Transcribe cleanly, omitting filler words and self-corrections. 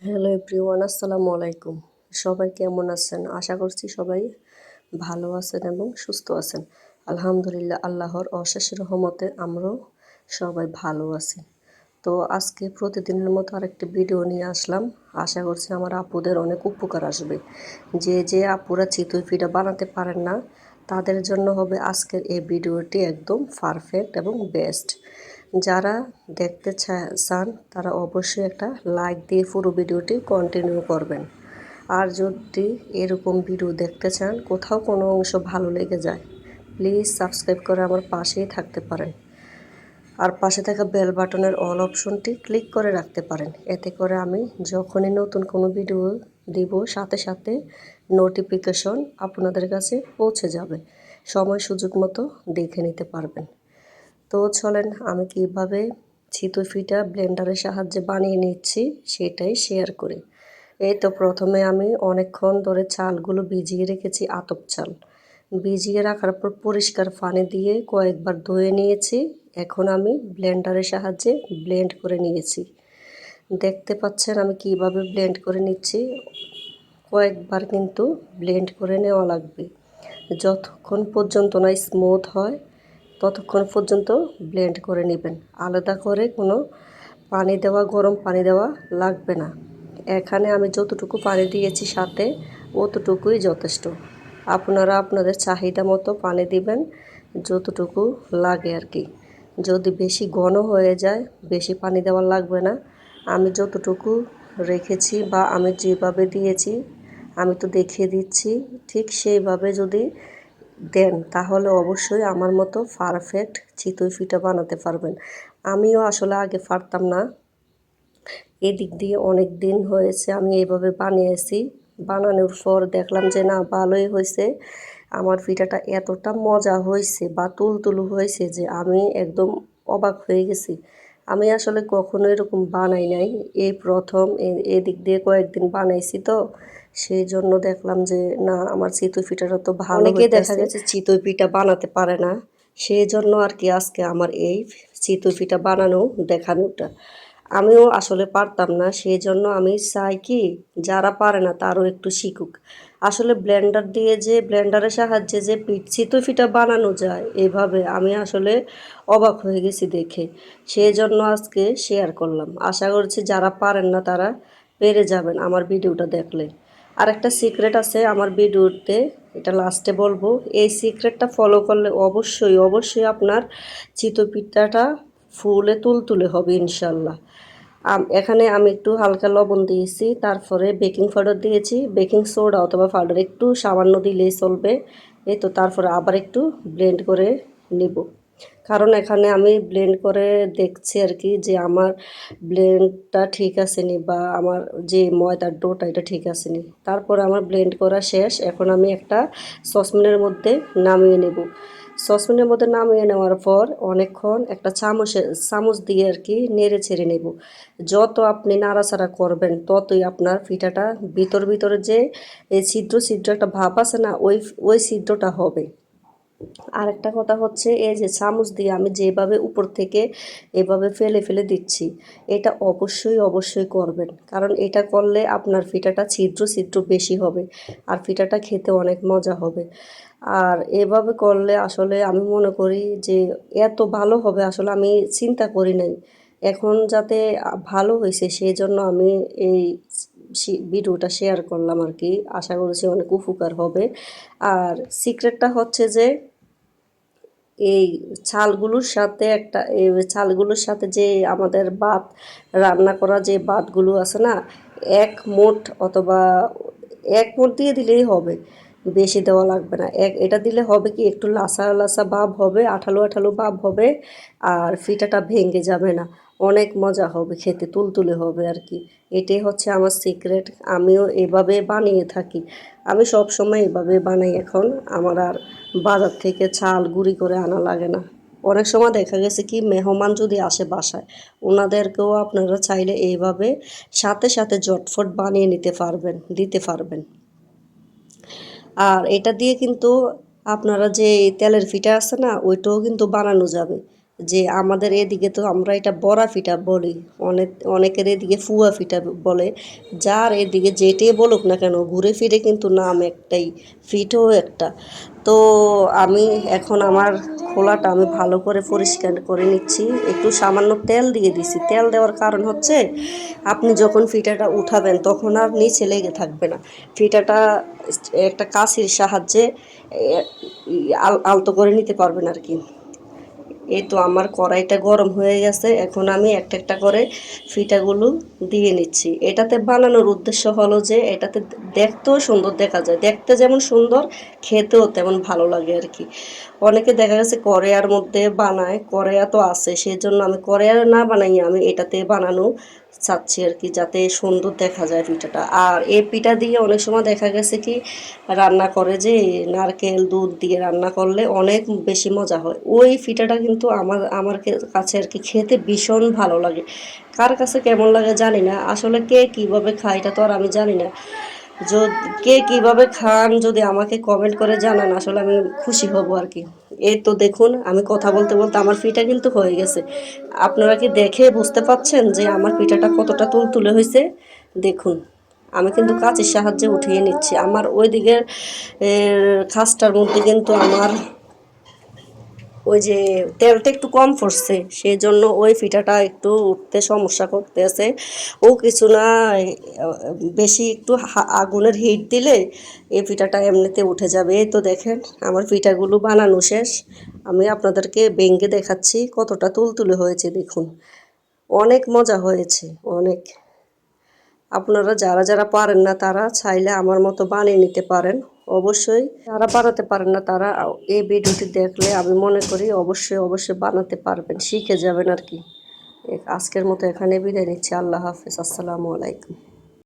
Hello everyone, আসসালামু আলাইকুম। সবাই কেমন আছেন? আশা করছি সবাই ভালো আছেন এবং সুস্থ আছেন। আলহামদুলিল্লাহ, আল্লাহর অশেষ রহমতে আমরাও সবাই ভালো আছি। তো আজকে প্রতিদিনের মতো আরেকটি ভিডিও নিয়ে আসলাম। আশা করছি আমার আপুদের অনেক উপকার আসবে। যে আপুরা চিতই পিঠা বানাতে পারেন না, তাদের জন্য হবে আজকের এই ভিডিওটি একদম পারফেক্ট এবং বেস্ট। যারা দেখতে চান তারা অবশ্যই একটা লাইক দিয়ে পুরো ভিডিওটি কন্টিনিউ করবেন। আর যদি এরকম ভিডিও দেখতে চান, কোথাও কোনো অংশ ভালো লেগে যায়, প্লিজ সাবস্ক্রাইব করে আমার পাশেই থাকতে পারেন। আর পাশে থাকা বেল বাটনের অল অপশনটি ক্লিক করে রাখতে পারেন। এতে করে আমি যখনই নতুন কোনো ভিডিও দিব, সাথে সাথে নোটিফিকেশন আপনাদের কাছে পৌঁছে যাবে। সময় সুযোগ মতো দেখে নিতে পারবেন। তো চলেন আমি কিভাবে চিতই পিঠা ব্লেন্ডারের সাহায্যে বানিয়ে নিচ্ছি সেটাই শেয়ার করি। এই তো প্রথমে আমি অনেকক্ষণ ধরে চালগুলো ভিজিয়ে রেখেছি, আতপ চাল ভিজিয়ে রাখার পর পরিষ্কার পানি দিয়ে কয়েকবার ধুয়ে নিয়েছি। এখন আমি ব্লেন্ডারের সাহায্যে ব্লেন্ড করে নিয়েছি। দেখতে পাচ্ছেন আমি কিভাবে ব্লেন্ড করে নিচ্ছি। কয়েকবার কিন্তু ব্লেন্ড করে নেওয়া লাগবে, যতক্ষণ পর্যন্ত না স্মুথ হয় ততক্ষণ পর্যন্ত ব্লেন্ড করে নেবেন। আলাদা করে কোনো পানি দেওয়া, গরম পানি দেওয়া লাগবে না। এখানে আমি যতটুকু পানি দিয়েছি সাথে অতটুকুই যথেষ্ট। আপনারা আপনাদের চাহিদা মতো পানি দিবেন, যতটুকু লাগে আর কি। যদি বেশি ঘন হয়ে যায়, বেশি পানি দেওয়া লাগবে না। আমি যতটুকু রেখেছি বা আমি যেভাবে দিয়েছি, আমি তো দেখিয়ে দিচ্ছি, ঠিক সেইভাবে যদি দেন তাহলে অবশ্যই আমার মতো পারফেক্ট চিতই পিঠা বানাতে পারবেন। আমিও আসলে আগে পারতাম না, এদিক দিয়ে অনেক দিন হয়েছে আমি এইভাবে বানিয়েছি। বানানোর পর দেখলাম যে না, ভালোই হয়েছে। আমার পিঠাটা এতটা মজা হয়েছে বা তুলতুলু হয়েছে যে আমি একদম অবাক হয়ে গেছি। আমি আসলে কখনো এরকম বানাই নাই, এই প্রথম এদিক দিয়ে কয়েকদিন বানাইছি। তো সেই জন্য দেখলাম যে না, আমার চিতই পিঠাটা তো ভালো। অনেকেই দেখা গেছে চিতই পিঠা বানাতে পারে না, সেই জন্য আর কি আজকে আমার এই চিতই পিঠা বানানো দেখানোটা। আমিও আসলে পারতাম না, সেই জন্য আমি চাই কি যারা পারে না তারও একটু শিখুক। আসলে ব্লেন্ডার দিয়ে যে ব্লেন্ডারের সাহায্যে যে চিতই পিঠা বানানো যায় এভাবে, আমি আসলে অবাক হয়ে গেছি দেখে। সেই জন্য আজকে শেয়ার করলাম। আশা করছি যারা পারেন না তারা পেরে যাবেন আমার ভিডিওটা দেখলে। আর একটা সিক্রেট আছে আমার ভিডিওতে, এটা লাস্টে বলবো। এই সিক্রেটটা ফলো করলে অবশ্যই অবশ্যই আপনার চিতই পিঠাটা ফুলে তুলতুলে হবে ইনশাল্লাহ। এখানে আমি একটু হালকা লবণ দিয়েছি, তারপরে বেকিং পাউডার দিয়েছি, বেকিং সোডা অথবা পাউডার একটু সামান্য দিলেই চলবে। এই তো তারপরে আবার একটু ব্লেন্ড করে নিব, কারণ এখানে আমি ব্লেন্ড করে দেখছি আর কি যে আমার ব্লেন্ডটা ঠিক আছে নি বা আমার যে ময়দার ডোটা এটা ঠিক আছে নি। তারপর আমার ব্লেন্ড করা শেষ। এখন আমি একটা সসপ্যানের মধ্যে নামিয়ে নেব। সসপ্যানের মধ্যে নামিয়ে নেওয়ার পর অনেকক্ষণ একটা চামচ দিয়ে আর কি নেড়ে ছেড়ে নেব। যত আপনি নাড়াচাড়া করবেন ততই আপনার পিঠাটা ভিতরে যে এই ছিদ্র ছিদ্র একটা ভাব আছে না, ওই ছিদ্রটা হবে। আরেকটা কথা হচ্ছে, এই যে চামচ দিয়ে আমি যেভাবে উপর থেকে এভাবে ফেলে ফেলে দিচ্ছি, এটা অবশ্যই অবশ্যই করবেন, কারণ এটা করলে আপনার পিঠাটা ছিদ্র ছিদ্র বেশি হবে আর পিঠাটা খেতে অনেক মজা হবে। আর এভাবে করলে আসলে আমি মনে করি যে এত ভালো হবে, আসলে আমি চিন্তা করি নাই। এখন যাতে ভালো হয়েছে সেই জন্য আমি এই ভিডিওটা শেয়ার করলাম আর কি। আশা করছি অনেক উপকার হবে। আর সিক্রেটটা হচ্ছে যে এই চালগুলোর সাথে যে আমাদের ভাত রান্না করা যে ভাতগুলো আছে না, এক মুঠ অথবা এক মুঠ দিয়ে দিলেই হবে, বেশি দেওয়া লাগবে না। এটা দিলে হবে কি, একটু লাসা লাসা ভাব হবে, আঠালো আঠালো ভাব হবে, আর পিঠাটা ভেঙে যাবে না। অনেক মজা হবে খেতে, তুলতুলে হবে আর কি। এটাই হচ্ছে আমার সিক্রেট। আমিও এভাবে বানিয়ে থাকি। আমি সব সময় এভাবে বানাই এখন। আমার আর বাজার থেকে চাল গুঁড়ি করে আনা লাগে না। অনেক সময় দেখা গেছে কি, মেহমান যদি আসে বাসায়, ওনাদেরকেও আপনারা চাইলে এইভাবে সাথে সাথে ঝটফট বানিয়ে দিতে পারবেন। আর এটা দিয়ে কিন্তু আপনারা যে তেলের পিঠা আছে না, ওইটাও কিন্তু বানানো যাবে। যে আমাদের এদিকে তো আমরা এটা বড়া পিঠা বলি, অনেকের এদিকে ফুয়া পিঠা বলে। যার এদিকে যেটাই বলুক না কেন, ঘুরে ফিরে কিন্তু নাম একটাই, পিঠও একটা। তো আমি এখন আমার খোলাটা আমি ভালো করে পরিষ্কার করে নিচ্ছি, একটু সামান্য তেল দিয়ে দিছি। তেল দেওয়ার কারণ হচ্ছে আপনি যখন পিঠাটা উঠাবেন তখন আর নিচে লেগে থাকবে না। পিঠাটা একটা কাঁচির সাহায্যে আলতো করে নিতে পারবেন আর কি। এই তো আমার কড়াইটা গরম হয়ে গেছে, এখন আমি একটা একটা করে ফিটাগুলো দিয়ে নিচ্ছি। এটাতে বানানোর উদ্দেশ্য হলো যে এটাতে দেখতেও সুন্দর দেখা যায়, দেখতে যেমন সুন্দর খেতেও তেমন ভালো লাগে আর কি। অনেকে দেখা গেছে কড়াইয়ের মধ্যে বানায়, কড়াইয়া তো আছে, সেই জন্য আমি কড়াইয়া না বানাই, আমি এটাতে বানানো চাচ্ছি আর কি, যাতে সুন্দর দেখা যায় পিঠাটা। আর এই পিঠা দিয়ে অনেক সময় দেখা গেছে কি রান্না করে যে নারকেল দুধ দিয়ে রান্না করলে অনেক বেশি মজা হয়। ওই পিঠাটা কিন্তু আমার কাছে আর কি খেতে ভীষণ ভালো লাগে। কার কাছে কেমন লাগে জানি না, আসলে কে কীভাবে খায় এটা তো আর আমি জানি না। কে কীভাবে খান যদি আমাকে কমেন্ট করে জানান, আসলে আমি খুশি হব আর কি। এই তো দেখুন আমি কথা বলতে বলতে আমার পিঠা কিন্তু হয়ে গেছে। আপনারা কি দেখে বুঝতে পাচ্ছেন যে আমার পিঠাটা কতটা তুলতুলে হয়েছে? দেখুন আমি কিন্তু কাঁচির সাহায্যে উঠিয়ে নিচ্ছি। আমার ওই দিকের খাসটার মধ্যে কিন্তু আমার ওই যে তেলটা একটু কম পড়ছে, সেই জন্য ওই পিঠাটা একটু উঠতে সমস্যা করতেছে। ও কিছু না, বেশি একটু আগুনের হিট দিলে এই পিঠাটা এমনিতে উঠে যাবে। এই তো দেখেন আমার পিঠাগুলো বানানো শেষ, আমি আপনাদেরকে ভেঙে দেখাচ্ছি কতটা তুলতুলে হয়েছে। দেখুন অনেক মজা হয়েছে, অনেক। আপনারা যারা যারা পারেন না তারা চাইলে আমার মতো বানিয়ে নিতে পারেন। অবশ্যই যারা বানাতে পারেন না তারা এই ভিডিওটি দেখলে আমি মনে করি অবশ্যই অবশ্যই বানাতে পারবেন, শিখে যাবেন আর কি। আজকের মতো এখানে বিদায় নিচ্ছি। আল্লাহ হাফেজ, আসসালামু আলাইকুম।